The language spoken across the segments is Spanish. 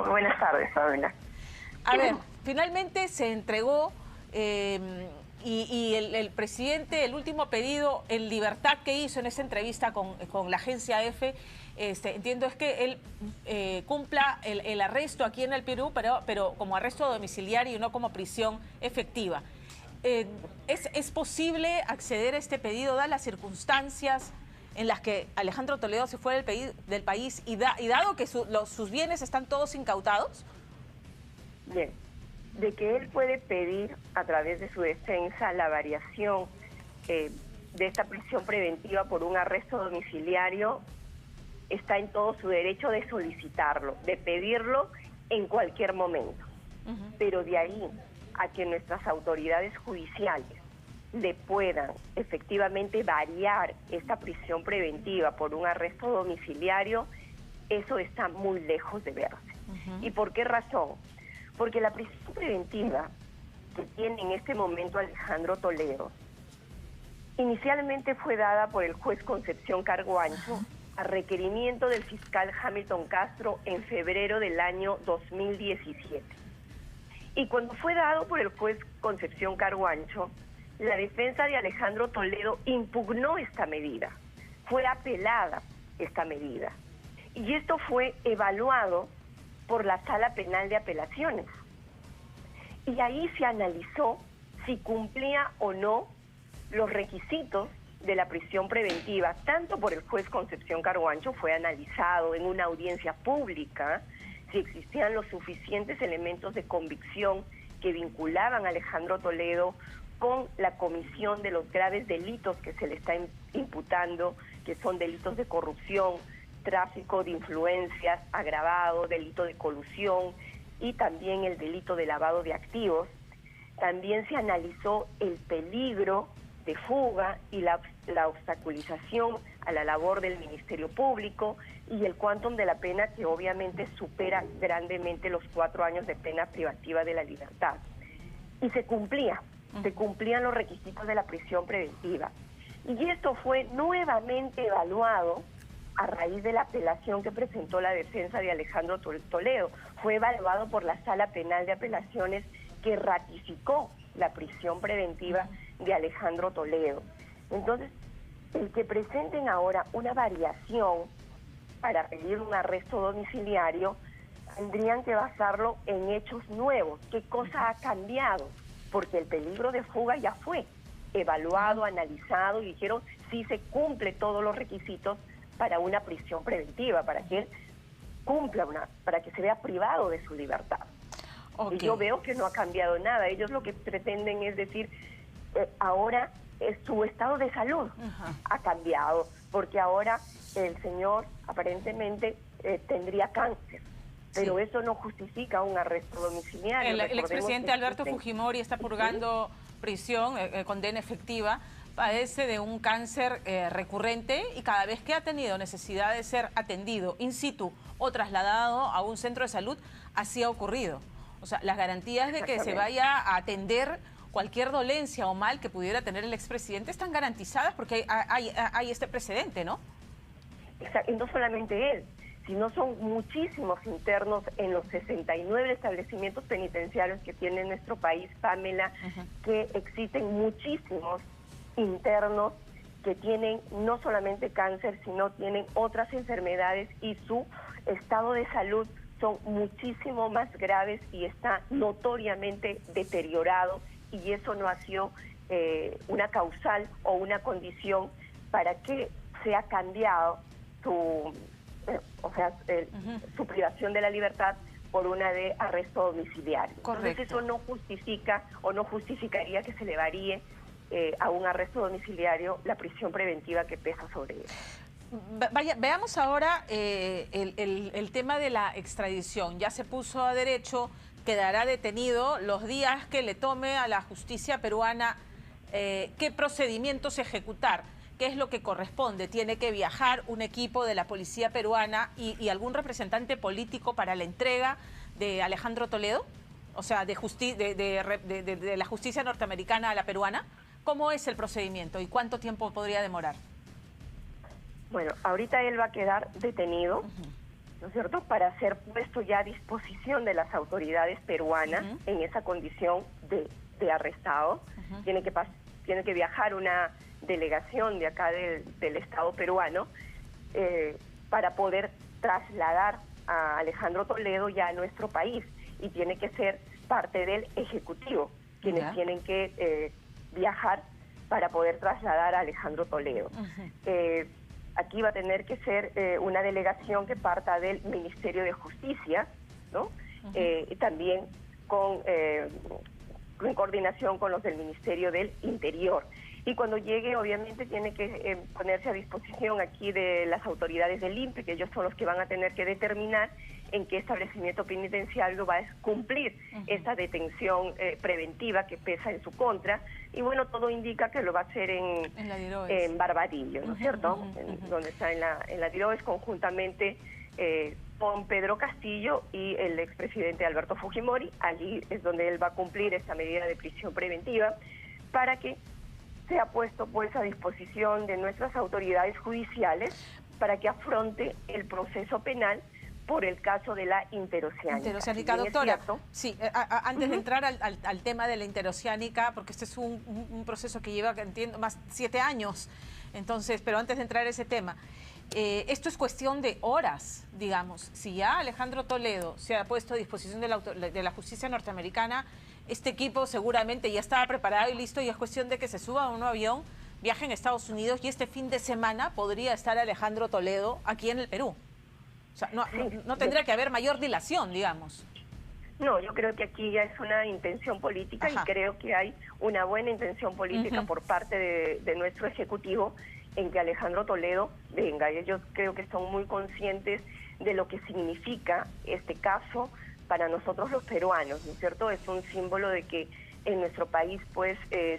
Muy buenas tardes, Pamela. A ver, finalmente se entregó y el presidente, el último pedido en libertad que hizo en esa entrevista con la agencia EFE, entiendo es que él cumpla el arresto aquí en el Perú, pero como arresto domiciliario y no como prisión efectiva. ¿Es posible acceder a este pedido, dadas las circunstancias en las que Alejandro Toledo se fue del país y dado que sus bienes están todos incautados? Bien, de que él puede pedir a través de su defensa la variación de esta prisión preventiva por un arresto domiciliario, está en todo su derecho de solicitarlo, de pedirlo en cualquier momento. Pero de ahí a que nuestras autoridades judiciales le puedan efectivamente variar esta prisión preventiva por un arresto domiciliario, eso está muy lejos de verse. ¿Y por qué razón? Porque la prisión preventiva que tiene en este momento Alejandro Toledo, inicialmente fue dada por el juez Concepción Carguancho a requerimiento del fiscal Hamilton Castro en febrero del año 2017. Y cuando fue dado por el juez Concepción Carguancho, la defensa de Alejandro Toledo impugnó esta medida. Fue apelada esta medida. Y esto fue evaluado por la Sala Penal de Apelaciones. Y ahí se analizó si cumplía o no los requisitos de la prisión preventiva, tanto por el juez Concepción Carguancho, fue analizado en una audiencia pública, si existían los suficientes elementos de convicción que vinculaban a Alejandro Toledo con la comisión de los graves delitos que se le está imputando, que son delitos de corrupción, tráfico de influencias agravado, delito de colusión y también el delito de lavado de activos. También se analizó el peligro de fuga y la obstaculización a la labor del Ministerio Público y el quantum de la pena, que obviamente supera grandemente los 4 años de pena privativa de la libertad. Y se cumplían los requisitos de la prisión preventiva. Y esto fue nuevamente evaluado a raíz de la apelación que presentó la defensa de Alejandro Toledo. Fue evaluado por la Sala Penal de Apelaciones, que ratificó la prisión preventiva de Alejandro Toledo. Entonces, el que presenten ahora una variación para pedir un arresto domiciliario, tendrían que basarlo en hechos nuevos. ¿Qué cosa ha cambiado? Porque el peligro de fuga ya fue evaluado, analizado, y dijeron si se cumple todos los requisitos para una prisión preventiva, para que él cumpla para que se vea privado de su libertad. Y yo veo que no ha cambiado nada. Ellos lo que pretenden es decir, ahora su estado de salud ha cambiado, porque ahora el señor aparentemente tendría cáncer. Pero eso no justifica un arresto domiciliario. El expresidente Alberto Fujimori está purgando prisión, condena efectiva, padece de un cáncer recurrente y cada vez que ha tenido necesidad de ser atendido in situ o trasladado a un centro de salud, así ha ocurrido. O sea, las garantías de que se vaya a atender cualquier dolencia o mal que pudiera tener el expresidente están garantizadas porque hay este precedente, ¿no? Exacto. Y no solamente él, sino son muchísimos internos en los 69 establecimientos penitenciarios que tiene nuestro país, Pamela, que existen muchísimos internos que tienen no solamente cáncer, sino tienen otras enfermedades y su estado de salud son muchísimo más graves y está notoriamente deteriorado, y eso no ha sido una causal o una condición para que sea cambiado su privación de la libertad por una de arresto domiciliario. Correcto. Entonces eso no justifica o no justificaría que se le varíe a un arresto domiciliario la prisión preventiva que pesa sobre él. Veamos ahora el tema de la extradición. Ya se puso a derecho, quedará detenido los días que le tome a la justicia peruana qué procedimientos ejecutar, qué es lo que corresponde. Tiene que viajar un equipo de la policía peruana y algún representante político para la entrega de Alejandro Toledo, o sea, de la justicia norteamericana a la peruana. ¿Cómo es el procedimiento y cuánto tiempo podría demorar? Bueno, ahorita él va a quedar detenido, ¿no es cierto?, para ser puesto ya a disposición de las autoridades peruanas en esa condición de arrestado. Tiene que viajar una delegación de acá del Estado peruano para poder trasladar a Alejandro Toledo ya a nuestro país, y tiene que ser parte del Ejecutivo quienes tienen que viajar para poder trasladar a Alejandro Toledo. Aquí va a tener que ser una delegación que parta del Ministerio de Justicia, ¿no? Y también en coordinación con los del Ministerio del Interior. Y cuando llegue, obviamente, tiene que ponerse a disposición aquí de las autoridades del INPE, que ellos son los que van a tener que determinar en qué establecimiento penitenciario va a cumplir esta detención preventiva que pesa en su contra. Y bueno, todo indica que lo va a hacer en Barbadillo, ¿no es cierto? Donde está en la Diroes, conjuntamente con Pedro Castillo y el expresidente Alberto Fujimori. Allí es donde él va a cumplir esta medida de prisión preventiva, para que sea puesto pues a disposición de nuestras autoridades judiciales para que afronte el proceso penal por el caso de la interoceánica. Interoceánica, doctora. Sí, antes de entrar al tema de la interoceánica, porque este es un proceso que lleva, entiendo, más 7 años, entonces, pero antes de entrar a ese tema, esto es cuestión de horas, digamos. Si ya Alejandro Toledo se ha puesto a disposición de la justicia norteamericana, este equipo seguramente ya estaba preparado y listo, y es cuestión de que se suba a un avión, viaje en Estados Unidos, y este fin de semana podría estar Alejandro Toledo aquí en el Perú. O sea, no tendría que haber mayor dilación, digamos. No, yo creo que aquí ya es una intención política. Y creo que hay una buena intención política por parte de nuestro Ejecutivo en que Alejandro Toledo venga. Y ellos creo que están muy conscientes de lo que significa este caso para nosotros los peruanos, ¿no es cierto? Es un símbolo de que en nuestro país pues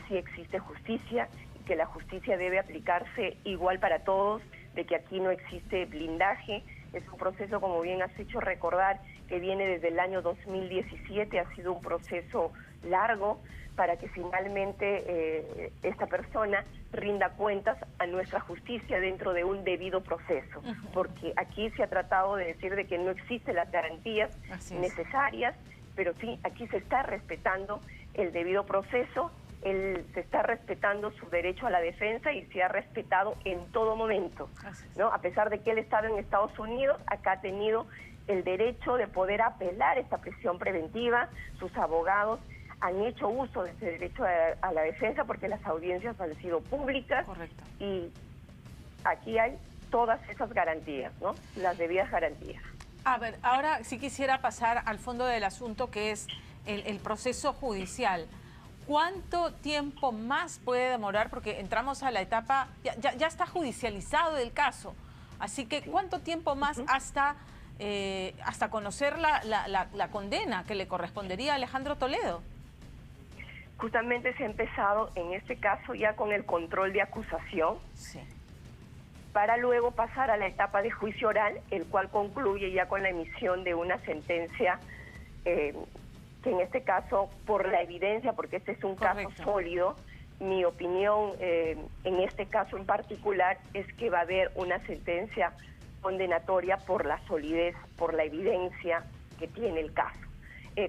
sí existe justicia, y que la justicia debe aplicarse igual para todos, de que aquí no existe blindaje. Es un proceso, como bien has hecho recordar, que viene desde el año 2017, ha sido un proceso largo para que finalmente esta persona rinda cuentas a nuestra justicia dentro de un debido proceso, porque aquí se ha tratado de decir de que no existen las garantías necesarias, pero sí, aquí se está respetando el debido proceso, se está respetando su derecho a la defensa, y se ha respetado en todo momento, ¿no? A pesar de que él estaba en Estados Unidos, acá ha tenido el derecho de poder apelar esta prisión preventiva. Sus abogados han hecho uso de ese derecho a la defensa porque las audiencias han sido públicas. Correcto. Y aquí hay todas esas garantías, ¿no? Las debidas garantías. A ver, ahora sí quisiera pasar al fondo del asunto, que es el proceso judicial. ¿Cuánto tiempo más puede demorar? Porque entramos a la etapa, ya está judicializado el caso, así que ¿cuánto tiempo más hasta conocer la condena que le correspondería a Alejandro Toledo? Justamente se ha empezado en este caso ya con el control de acusación, para luego pasar a la etapa de juicio oral, el cual concluye ya con la emisión de una sentencia, que en este caso, por la evidencia, porque este es un caso sólido, mi opinión en este caso en particular es que va a haber una sentencia condenatoria por la solidez, por la evidencia que tiene el caso.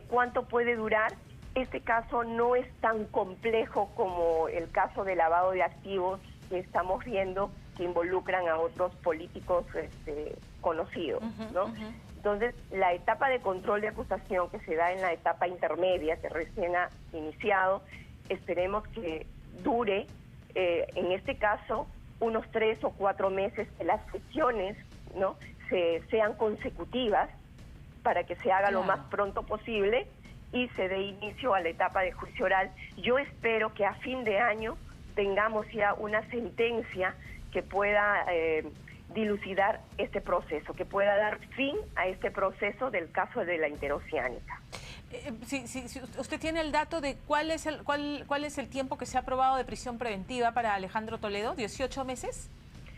¿Cuánto puede durar? Este caso no es tan complejo como el caso de lavado de activos que estamos viendo, que involucran a otros políticos conocidos, ¿no? Entonces, la etapa de control de acusación que se da en la etapa intermedia, que recién ha iniciado, esperemos que dure, en este caso, unos 3 o 4 meses, que las sesiones, ¿no?, sean consecutivas, para que se haga lo más pronto posible y se dé inicio a la etapa de juicio oral. Yo espero que a fin de año tengamos ya una sentencia que pueda dilucidar este proceso, que pueda dar fin a este proceso del caso de la interoceánica. Si usted tiene el dato de cuál es el tiempo que se ha aprobado de prisión preventiva para Alejandro Toledo, ¿18 meses?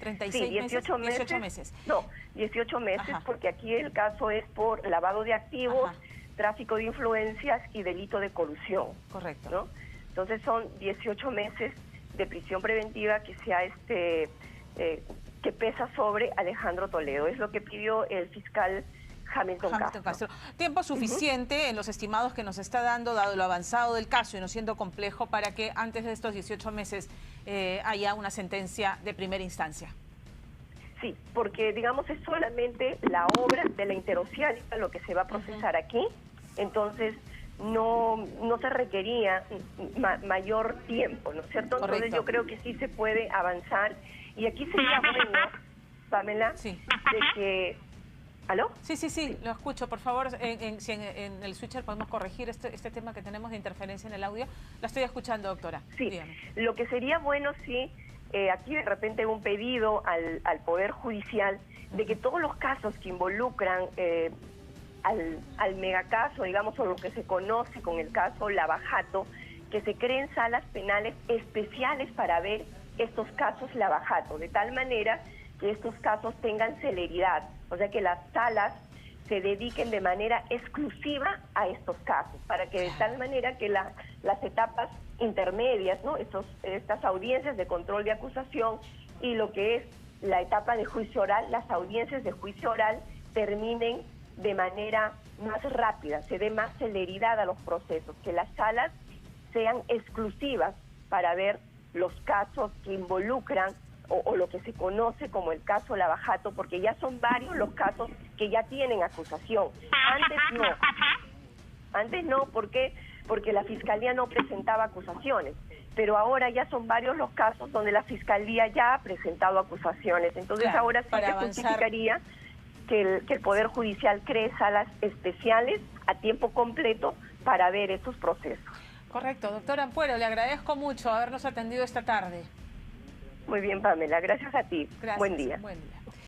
¿36 sí, 18 meses? 18 meses. No, 18 meses, porque aquí el caso es por lavado de activos, tráfico de influencias y delito de colusión. Correcto. ¿No? Entonces son 18 meses de prisión preventiva que que pesa sobre Alejandro Toledo. Es lo que pidió el fiscal Hamilton Castro. Tiempo suficiente en los estimados que nos está dando, dado lo avanzado del caso y no siendo complejo, para que antes de estos 18 meses haya una sentencia de primera instancia. Sí, porque digamos es solamente la obra de la interoceánica lo que se va a procesar aquí, entonces no se requería mayor tiempo, ¿no es cierto? Correcto. Entonces yo creo que sí se puede avanzar y aquí sería bueno, Pamela, sí, de que... ¿Aló? Sí, lo escucho. Por favor, si en el switcher podemos corregir este tema que tenemos de interferencia en el audio. La estoy escuchando, doctora. Sí, dígame. Lo que sería bueno, sí, aquí de repente un pedido al Poder Judicial de que todos los casos que involucran al megacaso, digamos, o lo que se conoce con el caso Lavajato, que se creen salas penales especiales para ver estos casos Lavajato, de tal manera que estos casos tengan celeridad, o sea que las salas se dediquen de manera exclusiva a estos casos, para que de tal manera que las etapas intermedias, ¿no? Estas audiencias de control de acusación y lo que es la etapa de juicio oral, las audiencias de juicio oral terminen de manera más rápida, se dé más celeridad a los procesos, que las salas sean exclusivas para ver los casos que involucran o lo que se conoce como el caso Lavajato, porque ya son varios los casos que ya tienen acusación. Antes no, ¿por qué? Porque la Fiscalía no presentaba acusaciones, pero ahora ya son varios los casos donde la Fiscalía ya ha presentado acusaciones. Entonces claro, ahora sí se justificaría que el Poder Judicial cree salas especiales a tiempo completo para ver estos procesos. Correcto, doctora Ampuero, le agradezco mucho habernos atendido esta tarde. Muy bien, Pamela, gracias a ti. Gracias. Buen día. Buen día.